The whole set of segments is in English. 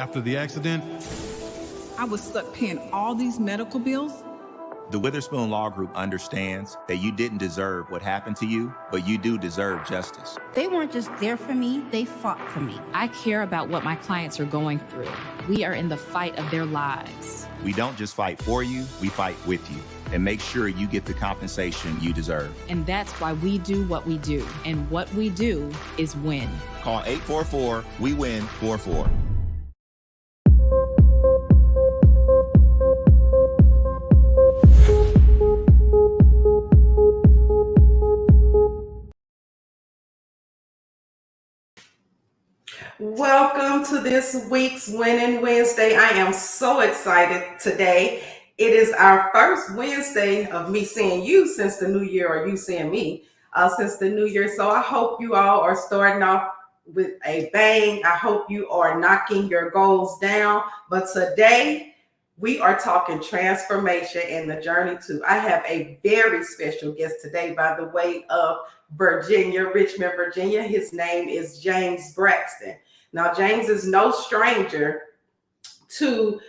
After the accident, I was stuck paying all these medical bills. The Witherspoon Law Group understands that you didn't deserve what happened to you, but you do deserve justice. They weren't just there for me, they fought for me. I care about what my clients are going through. We are in the fight of their lives. We don't just fight for you, we fight with you and make sure you get the compensation you deserve. And that's why we do what we do. And what we do is win. Call 844-WE-WIN-44. Welcome to this week's Winning Wednesday. I am so excited today. It is our first Wednesday of me seeing you since the new year, or you seeing me since the new year. So I hope you all are starting off with a bang. I hope you are knocking your goals down. But today we are talking transformation and the journey to. I have a very special guest today by the way of Virginia, Richmond, Virginia. His name is James Braxton. Now, James is no stranger to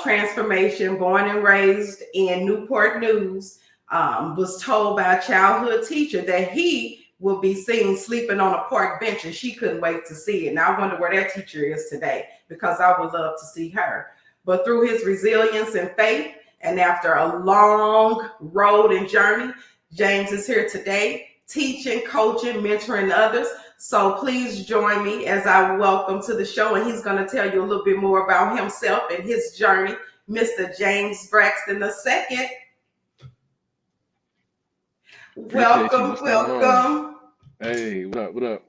transformation. Born and raised in Newport News, was told by a childhood teacher that he will be seen sleeping on a park bench, and she couldn't wait to see it. Now, I wonder where that teacher is today, because I would love to see her. But through his resilience and faith, and after a long road and journey, James is here today, teaching, coaching, mentoring others. So please join me as I welcome to the show, and he's going to tell you a little bit more about himself and his journey, Mr. James Braxton II. Welcome. Hey, what up?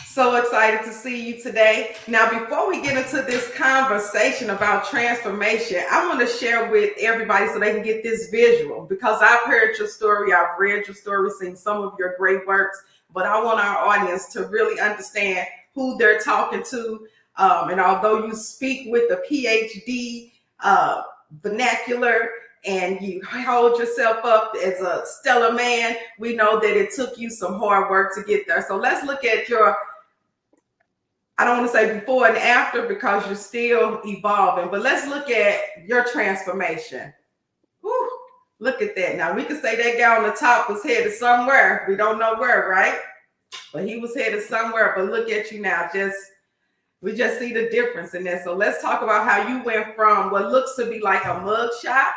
So excited to see you today. Now, before we get into this conversation about transformation, I want to share with everybody so they can get this visual, because I've heard your story, I've read your story, seen some of your great works, but I want our audience to really understand who they're talking to. And although you speak with a PhD vernacular, and you hold yourself up as a stellar man, we know that it took you some hard work to get there. So let's look at your, I don't want to say before and after because you're still evolving, but let's look at your transformation. Whew, look at that. Now, we can say that guy on the top was headed somewhere. We don't know where, right? But he was headed somewhere. But look at you now. We just see the difference in that. So let's talk about how you went from what looks to be like a mug shot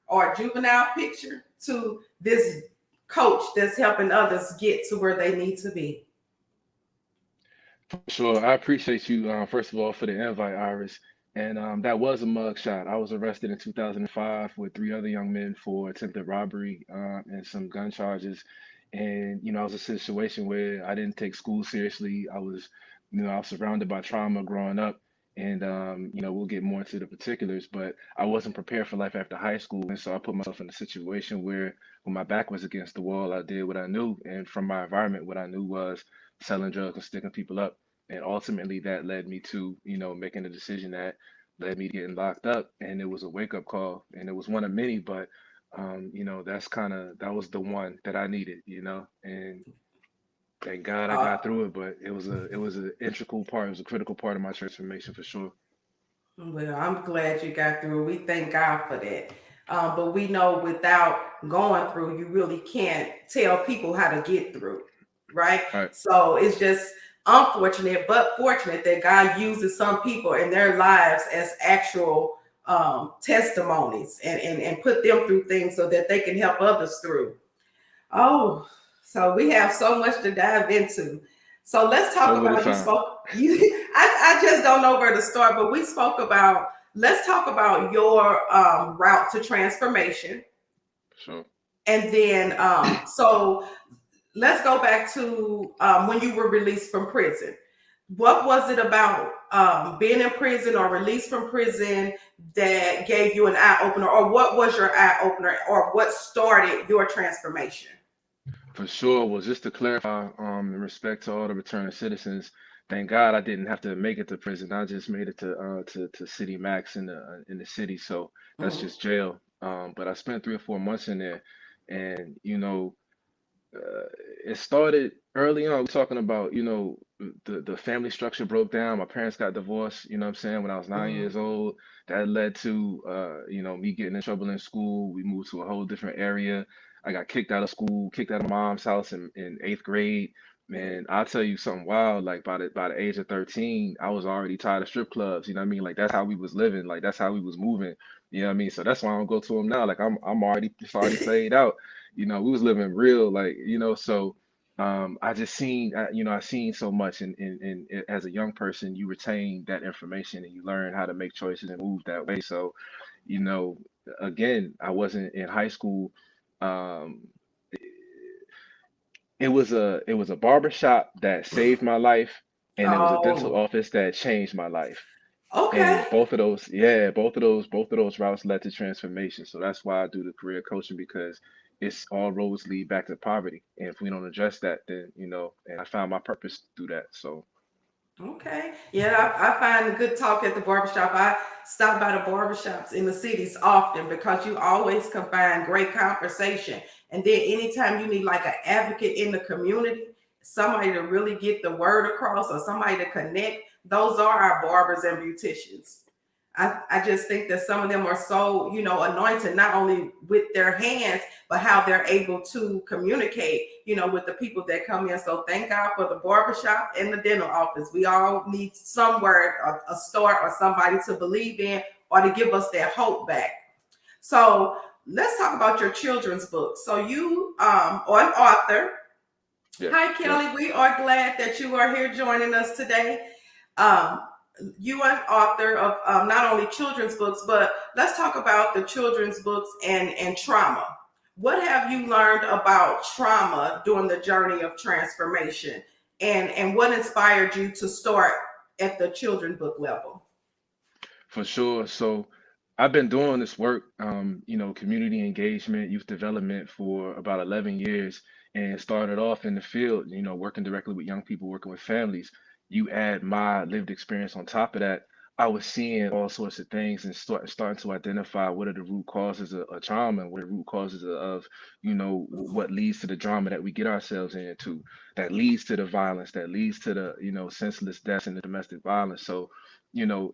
or a juvenile picture to this coach that's helping others get to where they need to be. Sure. I appreciate you, first of all, for the invite, Iris. And that was a mug shot. I was arrested in 2005 with 3 other young men for attempted robbery and some gun charges. And, I was in a situation where I didn't take school seriously. I was surrounded by trauma growing up. And, we'll get more into the particulars, but I wasn't prepared for life after high school. And so I put myself in a situation where when my back was against the wall, I did what I knew. And from my environment, what I knew was selling drugs and sticking people up. And ultimately that led me to, making a decision that led me to getting locked up. And it was a wake up call, and it was one of many, but, that was the one that I needed, and thank God I got through it, but it was an integral part. It was a critical part of my transformation for sure. Well, I'm glad you got through. We thank God for that. But we know without going through, you really can't tell people how to get through, right? Right. So it's just unfortunate, but fortunate that God uses some people in their lives as actual testimonies and put them through things so that they can help others through. Oh, so we have so much to dive into. So let's talk about I just don't know where to start, but let's talk about your route to transformation. Sure. And then so let's go back to when you were released from prison. What was it about being in prison or released from prison that gave you an eye opener, or what was your eye opener, or what started your transformation? For sure. Well, just to clarify, in respect to all the returning citizens, thank God I didn't have to make it to prison. I just made it to City Max in the city. So that's just jail. But I spent 3 or 4 months in there, and it started early on. We're talking about, the family structure broke down. My parents got divorced, you know what I'm saying, when I was 9 years old. That led to, me getting in trouble in school. We moved to a whole different area. I got kicked out of school, kicked out of my mom's house in eighth grade. Man, I'll tell you something wild. Like by the age of 13, I was already tired of strip clubs. You know what I mean? Like that's how we was living. Like that's how we was moving. You know what I mean? So that's why I don't go to them now. Like I'm already it's already played out. We was living real, like, so I just seen, I seen so much, and as a young person, you retain that information and you learn how to make choices and move that way. So, you know, again, I wasn't in high school. Um, it was a barber shop that saved my life, and it was a dental Oh, office that changed my life. okay. And both of those routes led to transformation. So that's why I do the career coaching, because it's all roads lead back to poverty. And if we don't address that, then, and I found my purpose through that. So Okay. Yeah, I find good talk at the barbershop. I stop by the barbershops in the cities often because you always can find great conversation. And then anytime you need like an advocate in the community, somebody to really get the word across or somebody to connect, those are our barbers and beauticians. I just think that some of them are so, anointed not only with their hands, but how they're able to communicate, with the people that come in. So thank God for the barbershop and the dental office. We all need somewhere, a start or somebody to believe in or to give us that hope back. So let's talk about your children's book. So you are an author. yes, Hi, yes, Kelly. We are glad that you are here joining us today. Um, you are an author of not only children's books, but let's talk about the children's books and trauma. What have you learned about trauma during the journey of transformation? And what inspired you to start at the children's book level? for sure. So I've been doing this work, community engagement, youth development for about 11 years, and started off in the field, working directly with young people, working with families. You add my lived experience on top of that, I was seeing all sorts of things and starting to identify what are the root causes of trauma, and what are the root causes of, what leads to the drama that we get ourselves into, that leads to the violence, that leads to the, senseless deaths and the domestic violence. So,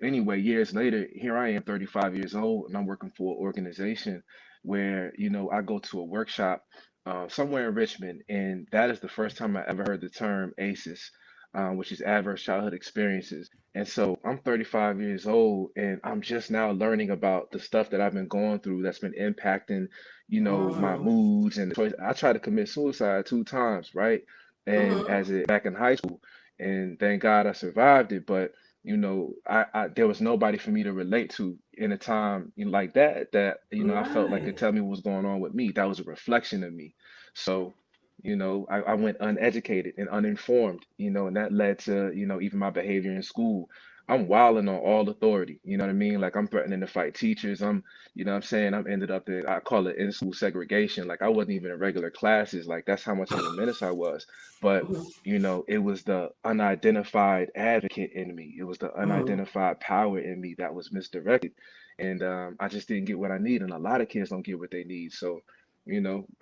anyway, years later, here I am, 35 years old, and I'm working for an organization where, I go to a workshop somewhere in Richmond, and that is the first time I ever heard the term ACEs, which is adverse childhood experiences. And so I'm 35 years old, and I'm just now learning about the stuff that I've been going through that's been impacting, my Mm-hmm. moods and the choice. I tried to commit suicide 2 times, right? And Mm-hmm. as it back in high school, and thank God I survived it. But I there was nobody for me to relate to in a time like that I felt like could Right. tell me what was going on with me. That was a reflection of me. So, I went uneducated and uninformed, and that led to, even my behavior in school. I'm wilding on all authority, you know what I mean? Like I'm threatening to fight teachers. What I'm saying, I'm ended up in, I call it in school segregation. Like I wasn't even in regular classes. Like that's how much of a menace I was. But it was the unidentified advocate in me. It was the Mm-hmm. unidentified power in me that was misdirected. And I just didn't get what I need. And a lot of kids don't get what they need. So,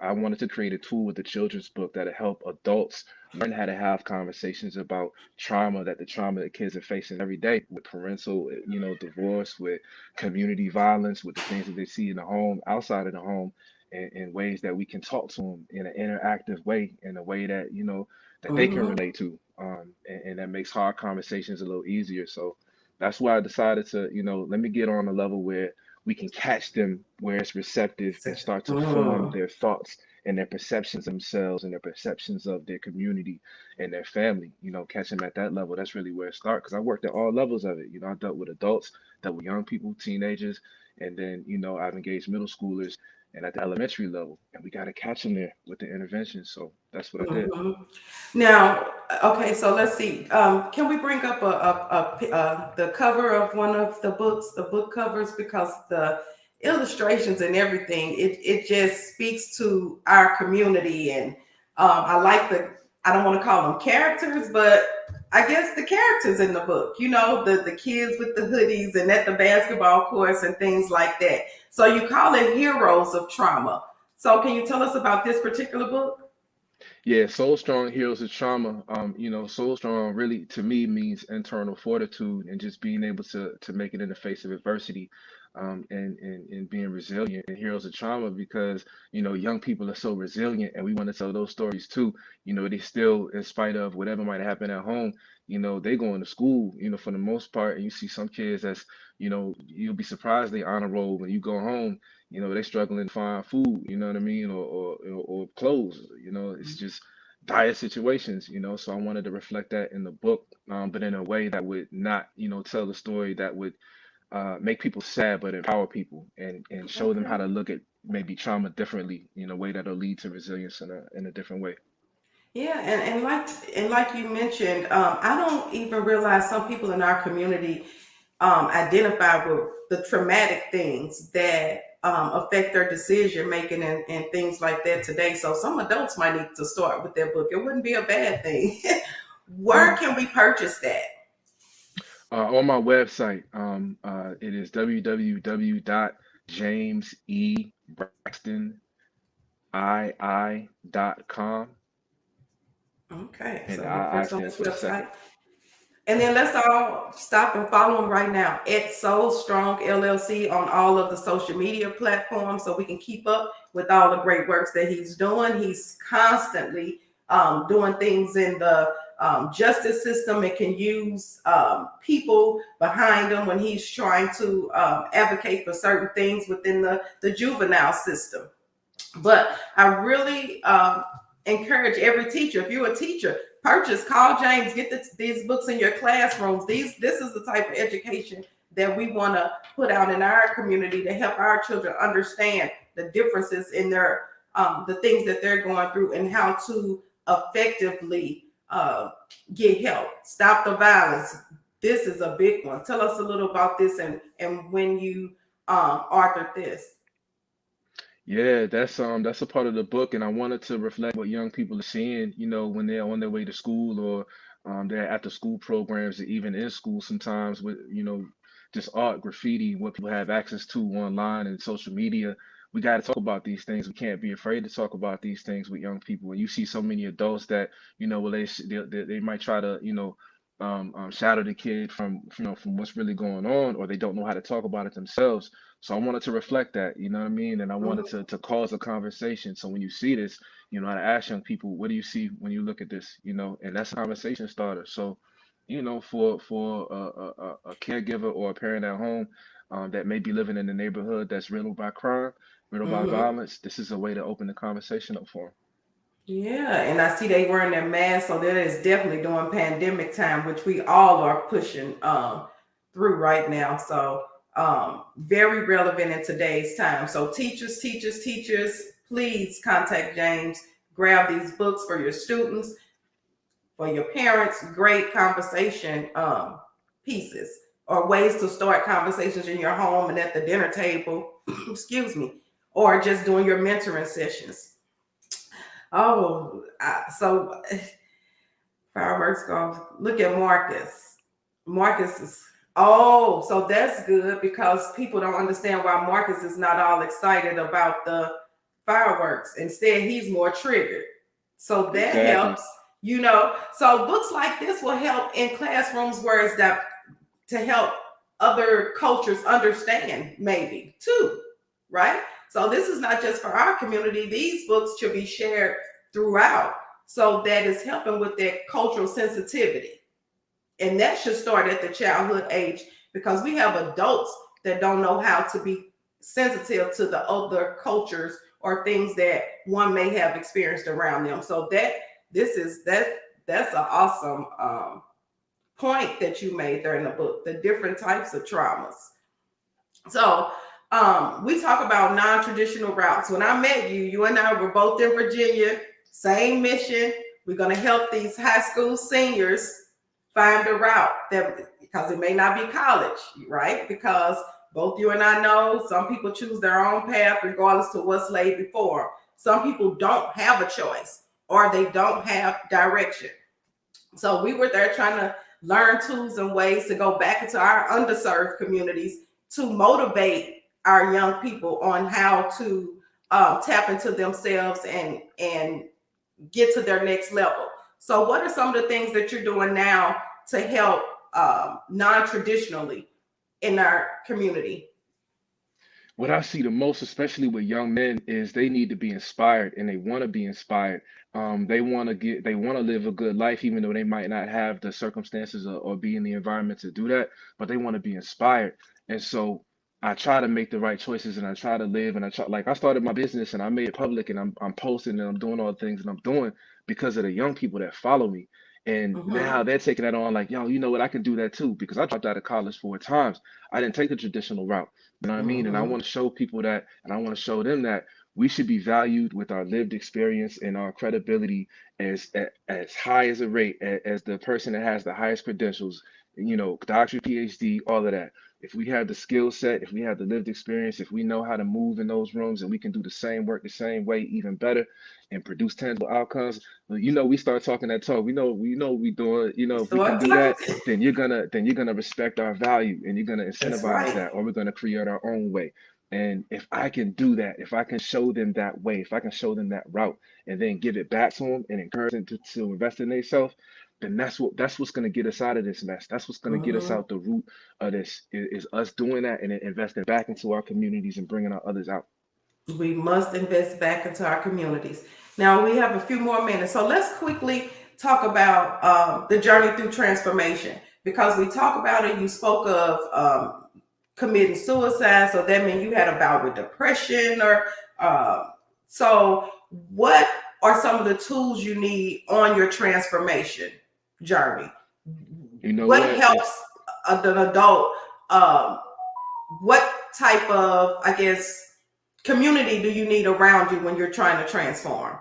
I wanted to create a tool with the children's book that'll help adults learn how to have conversations about trauma, that the trauma that kids are facing every day with parental, divorce, with community violence, with the things that they see in the home, outside of the home, in ways that we can talk to them in an interactive way, in a way that, that they can Mm-hmm. relate to, and that makes hard conversations a little easier. So that's why I decided to, let me get on a level where we can catch them where it's receptive and start to form Mm-hmm. their thoughts and their perceptions of themselves and their perceptions of their community and their family. Catch them at that level. That's really where it starts. Because I worked at all levels of it. I dealt with adults, dealt with young people, teenagers, and then I've engaged middle schoolers and at the elementary level. And we got to catch them there with the intervention. So that's what I did. Mhm. Now, okay, so let's see. Can we bring up the cover of one of the books, the book covers, because the illustrations and everything, it just speaks to our community, and I like I don't want to call them characters, but I guess the characters in the book. The kids with the hoodies and at the basketball courts and things like that. So you call it Heroes of Trauma. So can you tell us about this particular book? Yeah, Soul Strong Heroes of Trauma. Soul Strong really to me means internal fortitude and just being able to make it in the face of adversity, and being resilient. And Heroes of Trauma because young people are so resilient, and we want to tell those stories too. They still, in spite of whatever might happen at home, they going to school. For the most part, and you see some kids that's you'll be surprised they honor roll when you go home. They struggling to find food, you know what I mean, or clothes. It's just dire situations. So I wanted to reflect that in the book, but in a way that would not, tell the story that would make people sad, but empower people and show them how Okay. to look at maybe trauma differently in a way that'll lead to resilience in a different way. Yeah, and like you mentioned, I don't even realize some people in our community identify with the traumatic things that affect their decision making and things like that today. So some adults might need to start with their book. It wouldn't be a bad thing. Where can we purchase that? On my website, it is www.jamesebraxtonii.com, Okay, and so look for I us on stands this for the second. website. And then let's all stop and follow him right now at Soul Strong LLC on all of the social media platforms so we can keep up with all the great works that he's doing. He's constantly doing things in the justice system and can use people behind him when he's trying to advocate for certain things within the juvenile system. But I really encourage every teacher, if you're a teacher, call James, get these books in your classrooms. This is the type of education that we want to put out in our community to help our children understand the differences in the things that they're going through and how to effectively get help, stop the violence. This is a big one. Tell us a little about this and when you authored this. Yeah, that's a part of the book, and I wanted to reflect what young people are seeing, when they're on their way to school or they're after school programs or even in school sometimes with, just art, graffiti, what people have access to online and social media. We got to talk about these things. We can't be afraid to talk about these things with young people. And you see so many adults that, well, they might try to, shadow the kid from what's really going on, or they don't know how to talk about it themselves. So I wanted to reflect that, you know what I mean? And I wanted Mhm. to cause a conversation. So when you see this, to ask young people, what do you see when you look at this? And that's a conversation starter. So, for a caregiver or a parent at home that may be living in a neighborhood that's riddled by crime, riddled by Mhm. violence, this is a way to open the conversation up for them. Yeah, and I see they wearing their masks, so that is definitely during pandemic time, which we all are pushing through right now. So very relevant in today's time. So teachers, please contact James. Grab these books for your students, for your parents. Great conversation pieces or ways to start conversations in your home and at the dinner table. Excuse me, or just doing your mentoring sessions. Oh, so fireworks go. Look at Marcus. Marcus is, oh, so that's good because people don't understand why Marcus is not all excited about the fireworks. Instead, he's more triggered. So that Exactly. helps, So books like this will help in classrooms where it's that to help other cultures understand, maybe too, right? So this is not just for our community. These books should be shared throughout. So that is helping with that cultural sensitivity. And that should start at the childhood age because we have adults that don't know how to be sensitive to the other cultures or things that one may have experienced around them. So that's an awesome point that you made there in the book, the different types of traumas. So we talk about non-traditional routes. When I met you, you and I were both in Virginia, same mission. We're going to help these high school seniors find a route that because it may not be college, right? Because both you and I know some people choose their own path regardless to what's laid before them. Some people don't have a choice or they don't have direction. So we were there trying to learn tools and ways to go back into our underserved communities to motivate our young people on how to tap into themselves and get to their next level. So what are some of the things that you're doing now to help non-traditionally in our community? What I see the most, especially with young men, is they need to be inspired and they want to be inspired. They want to live a good life, even though they might not have the circumstances or be in the environment to do that, but they want to be inspired. And so I try to make the right choices and I try to live and I try, like I started my business and I made it public and I'm posting and I'm doing all the things that I'm doing because of the young people that follow me. And now they're taking that on like, yo, you know what, I can do that too, because I dropped out of college 4 times. I didn't take the traditional route. You know what I mean? And I want to show people that, and I want to show them that we should be valued with our lived experience and our credibility as high as a rate as the person that has the highest credentials, you know, doctorate, PhD, all of that. If we have the skill set, if we have the lived experience, if we know how to move in those rooms and we can do the same work the same way, even better, and produce tangible outcomes, well, you know, we start talking that talk. We know we doing, you know, if we can do that, then you're gonna respect our value and you're gonna incentivize that, or we're gonna create our own way. And if I can do that, if I can show them that way, if I can show them that route and then give it back to them and encourage them to invest in themselves, then that's what's gonna get us out of this mess. That's what's gonna get us out the root of this is us doing that and then investing back into our communities and bringing our others out. We must invest back into our communities. Now we have a few more minutes, so let's quickly talk about the journey through transformation, because we talk about it. You spoke of committing suicide, so that means you had a bout with depression, or so what are some of the tools you need on your transformation journey? You know what what? helps an adult? What type of, I guess, community do you need around you when you're trying to transform?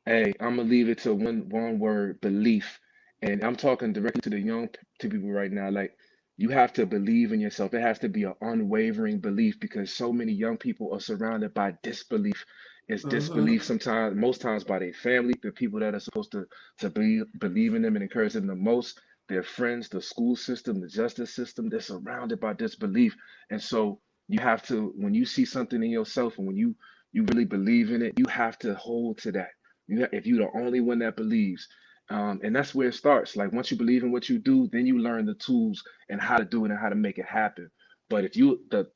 Hey, I'm gonna leave it to one word: belief. And I'm talking directly to the to people right now. Like, you have to believe in yourself. It has to be an unwavering belief, because so many young people are surrounded by disbelief. It's disbelief sometimes, most times, by their family, the people that are supposed to believe in them and encourage them the most, their friends, the school system, the justice system. They're surrounded by disbelief. And so you have to, when you see something in yourself and when you really believe in it, you have to hold to that. If you're the only one that believes, and that's where it starts. Like, once you believe in what you do, then you learn the tools and how to do it and how to make it happen. But if you, the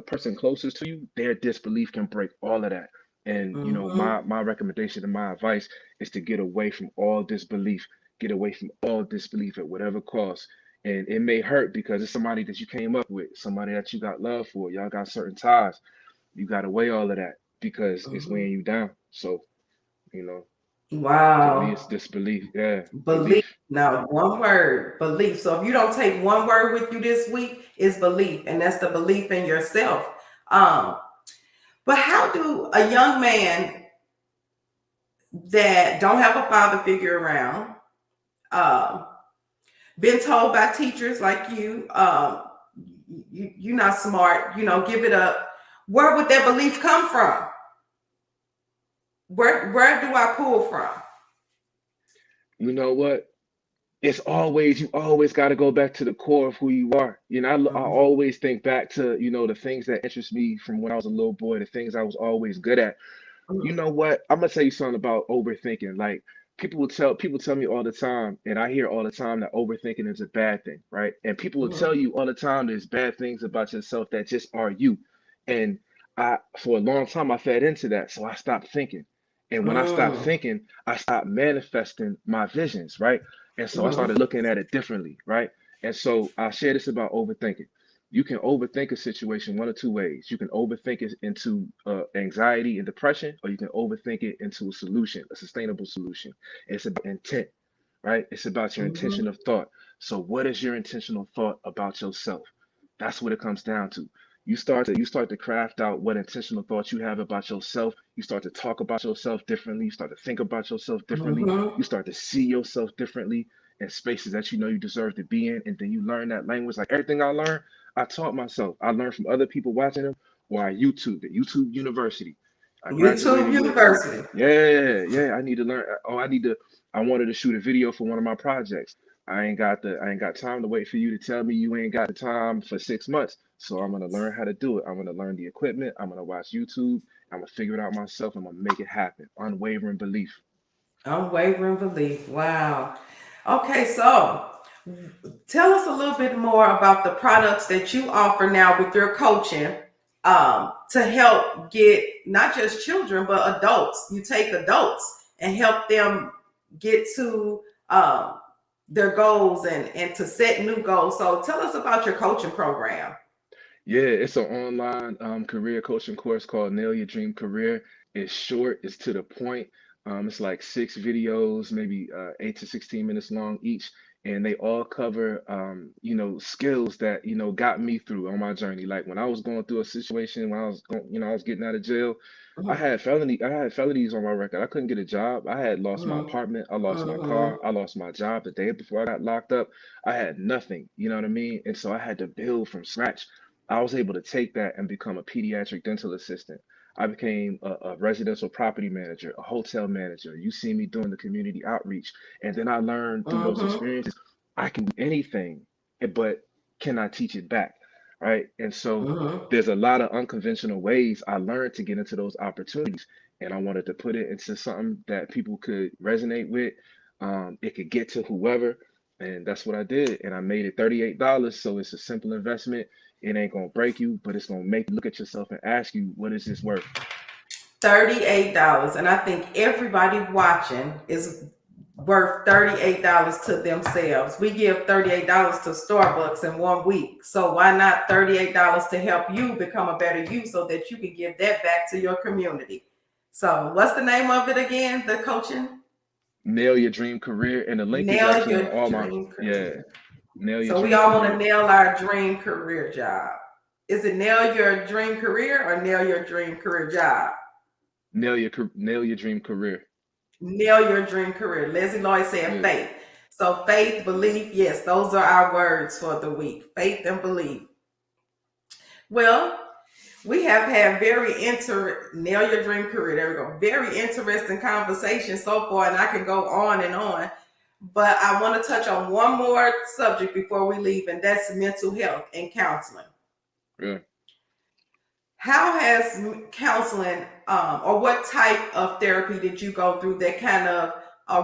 person closest to you, their disbelief can break all of that. And you know, my recommendation and my advice is to get away from all disbelief. Get away from all disbelief at whatever cost. And it may hurt because it's somebody that you came up with, somebody that you got love for. Y'all got certain ties. You got to weigh all of that because it's weighing you down. So, you know, to me, Wow. it's disbelief. Yeah, Belief. Now, one word, belief. So if you don't take one word with you this week, it's belief, and that's the belief in yourself. But how do a young man that don't have a father figure around, been told by teachers like you're not smart, you know, give it up, where would that belief come from? Where do I pull from? You know what? You always got to go back to the core of who you are. You know, I always think back to, you know, the things that interest me from when I was a little boy, the things I was always good at. You know what? I'm gonna tell you something about overthinking. Like, people tell me all the time, and I hear all the time that overthinking is a bad thing, right? And people will tell you all the time there's bad things about yourself that just are you. And for a long time, I fed into that, so I stopped thinking. And when I stopped thinking, I stopped manifesting my visions, right? And so I started looking at it differently, right? And so I share this about overthinking. You can overthink a situation one of two ways. You can overthink it into anxiety and depression, or you can overthink it into a solution, a sustainable solution. It's about intent, right? It's about your intention of thought. So what is your intentional thought about yourself? That's what it comes down to. You start to craft out what intentional thoughts you have about yourself. You start to talk about yourself differently. You start to think about yourself differently. You start to see yourself differently in spaces that you know you deserve to be in. And then you learn that language. Like, everything I learned, I taught myself. I learned from other people watching them, or I YouTube, the YouTube University. YouTube University. Yeah. I need to learn. I wanted to shoot a video for one of my projects. I ain't got time to wait for you to tell me you ain't got the time for 6 months. So I'm gonna learn how to do it. I'm gonna learn the equipment. I'm gonna watch YouTube. I'm gonna figure it out myself. I'm gonna make it happen. Unwavering belief. Unwavering belief. Wow. Okay, so tell us a little bit more about the products that you offer now with your coaching, to help get not just children but adults. You take adults and help them get to their goals and to set new goals. So tell us about your coaching program. Yeah, it's an online career coaching course called Nail Your Dream Career. It's short, it's to the point. It's like 6 videos, maybe 8 to 16 minutes long each, and they all cover skills that got me through on my journey. Like when I was going through a situation, when I was going, I was getting out of jail, Mhm, I had felonies on my record. I couldn't get a job. I had lost my mhm, apartment, I lost my car, mhm, I lost my job the day before I got locked up. I had nothing, you know what I mean? And so I had to build from scratch. I was able to take that and become a pediatric dental assistant. I became a residential property manager, a hotel manager. You see me doing the community outreach. And then I learned through those mhm, experiences, I can do anything, but can I teach it back? Right. And so mhm. there's a lot of unconventional ways I learned to get into those opportunities. And I wanted to put it into something that people could resonate with. It could get to whoever. And that's what I did. And I made it $38. So it's a simple investment. It ain't gonna break you, but it's gonna make you look at yourself and ask you, what is this worth? $38. And I think everybody watching is worth $38 to themselves. We give $38 to Starbucks in 1 week. So why not $38 to help you become a better you so that you can give that back to your community? So what's the name of it again? The coaching? Nail your dream career. And the link is Nail actually on your all my, dream yeah, career. nail your So we dream all want to career. nail our dream career job. Is it nail your dream career or nail your dream career job? Nail your dream career. Nail your dream career. Leslie Lloyd said Yeah. faith. So faith, belief, yes, those are our words for the week. Faith and belief. Well, we have had nail your dream career. There we go. Very interesting conversation so far, and I can go on and on. But I want to touch on one more subject before we leave, and that's mental health and counseling. Yeah. How has counseling, or what type of therapy did you go through that kind of,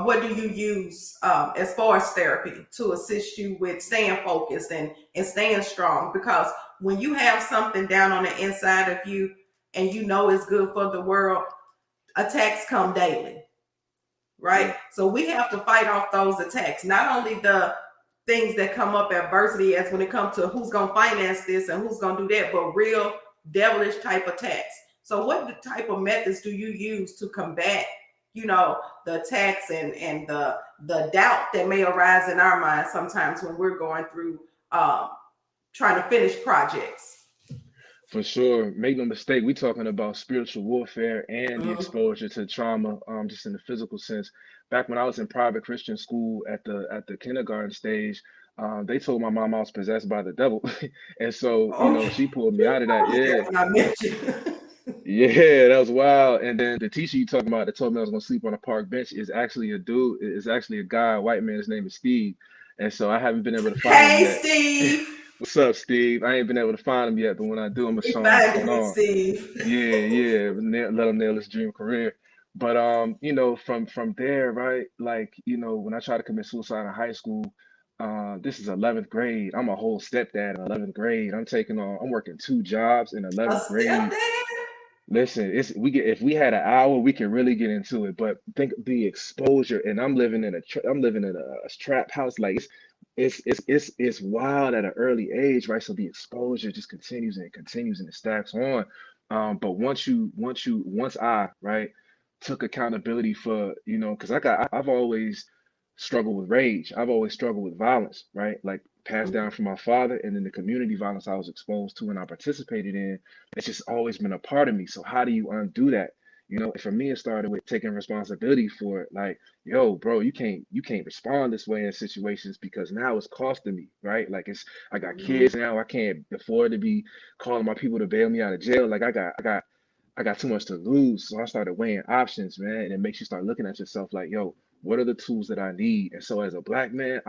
what do you use as far as therapy to assist you with staying focused and staying strong? Because when you have something down on the inside of you and you know it's good for the world, attacks come daily, Yeah. right? So we have to fight off those attacks, not only the things that come up adversity as when it comes to who's going to finance this and who's going to do that, but real devilish type attacks. So what type of methods do you use to combat, the attacks and the doubt that may arise in our minds sometimes when we're going through trying to finish projects? For sure. Make no mistake, we talking about spiritual warfare and the Mhm. exposure to trauma, just in the physical sense. Back when I was in private Christian school at the kindergarten stage, they told my mom I was possessed by the devil. And so, Okay. she pulled me out of that. Yeah, Yeah. when I met you. Yeah, that was wild. And then the teacher you talking about that told me I was gonna sleep on a park bench is actually a guy, a white man, his name is Steve. And so I haven't been able to find him Hey, yet. Steve. What's up, Steve? I ain't been able to find him yet, but when I do, I'm gonna We show him what's finding going you, on. Steve. Yeah, yeah, let him nail his dream career. But from there, right? Like, when I tried to commit suicide in high school, this is 11th grade. I'm a whole stepdad in 11th grade. I'm working 2 jobs in A 11th grade. stepdad? Listen, if we had an hour, we could really get into it. But think of the exposure, and I'm living in a trap house. Like it's wild at an early age, right? So the exposure just continues and it continues and it stacks on. But once I right took accountability for because I've always struggled with rage. I've always struggled with violence, right? Like passed down from my father, and then the community violence I was exposed to and I participated in, it's just always been a part of me. So how do you undo that? For me, it started with taking responsibility for it. Like, yo, bro, you can't respond this way in situations because now it's costing me, right? Like I got Mhm. kids now. I can't afford to be calling my people to bail me out of jail. Like I got too much to lose. So I started weighing options, man. And it makes you start looking at yourself like, yo, what are the tools that I need? And so as a black man,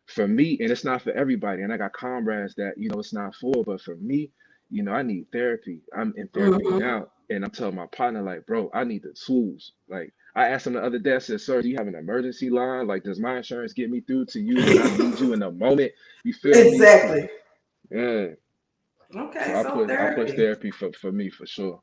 for me, and it's not for everybody. And I got comrades that, it's not for, but for me, I need therapy. I'm in therapy Mhm. now. And I'm telling my partner, like, bro, I need the tools. Like, I asked him the other day, I said, sir, do you have an emergency line? Like, does my insurance get me through to you when I need you in a moment? You feel me? Exactly. Yeah. Okay, So so I push therapy. therapy for me for sure.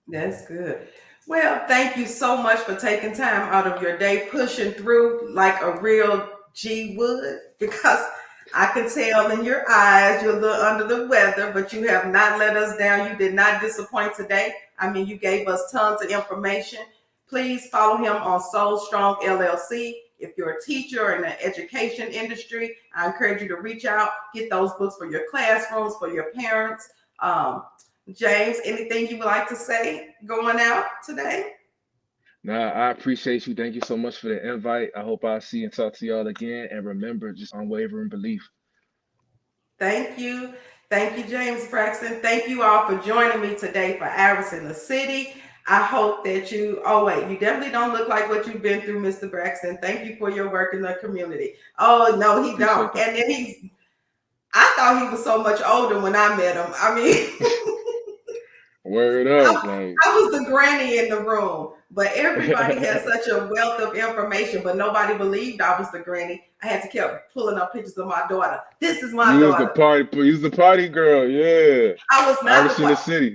That's good. Well, thank you so much for taking time out of your day, pushing through like a real G would, because I can tell in your eyes you're a little under the weather, but you have not let us down. You did not disappoint today. I mean, you gave us tons of information. Please follow him on Soul Strong LLC. If you're a teacher in the education industry, I encourage you to reach out, get those books for your classrooms, for your parents. James, anything you would like to say going out today? Nah, I appreciate you. Thank you so much for the invite. I hope I see and talk to y'all again. And remember, just unwavering belief. Thank you. Thank you, James Braxton. Thank you all for joining me today for Iris in the City. I hope that you definitely don't look like what you've been through, Mr. Braxton. Thank you for your work in the community. Oh, no, he don't. Appreciate that. And then I thought he was so much older when I met him. I mean, Word up. Like, I was the granny in the room, but everybody has such a wealth of information, but nobody believed I was the granny. I had to keep pulling up pictures of my daughter. This is my you was daughter. you was the party girl, yeah. I was not Irish in the city.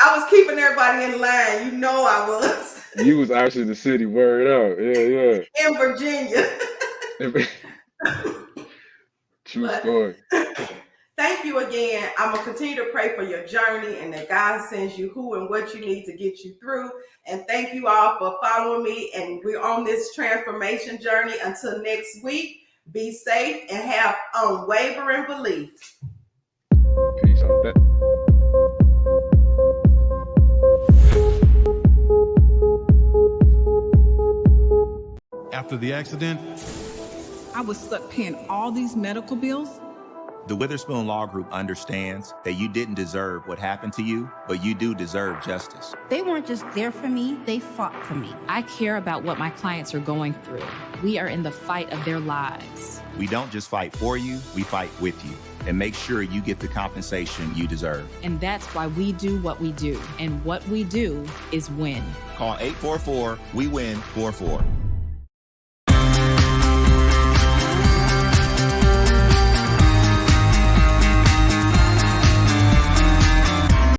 I was keeping everybody in line. You know I was. You was Irish in the city, word up. Yeah, In Virginia. True But story. thank you again. I'm going to continue to pray for your journey and that God sends you who and what you need to get you through. And thank you all for following me. And we're on this transformation journey. Until next week, be safe and have unwavering belief. Peace out there. After the accident, I was stuck paying all these medical bills. The Witherspoon Law Group understands that you didn't deserve what happened to you, but you do deserve justice. They weren't just there for me, they fought for me. I care about what my clients are going through. We are in the fight of their lives. We don't just fight for you, we fight with you and make sure you get the compensation you deserve. And that's why we do what we do. And what we do is win. Call 844-WE-WIN-44.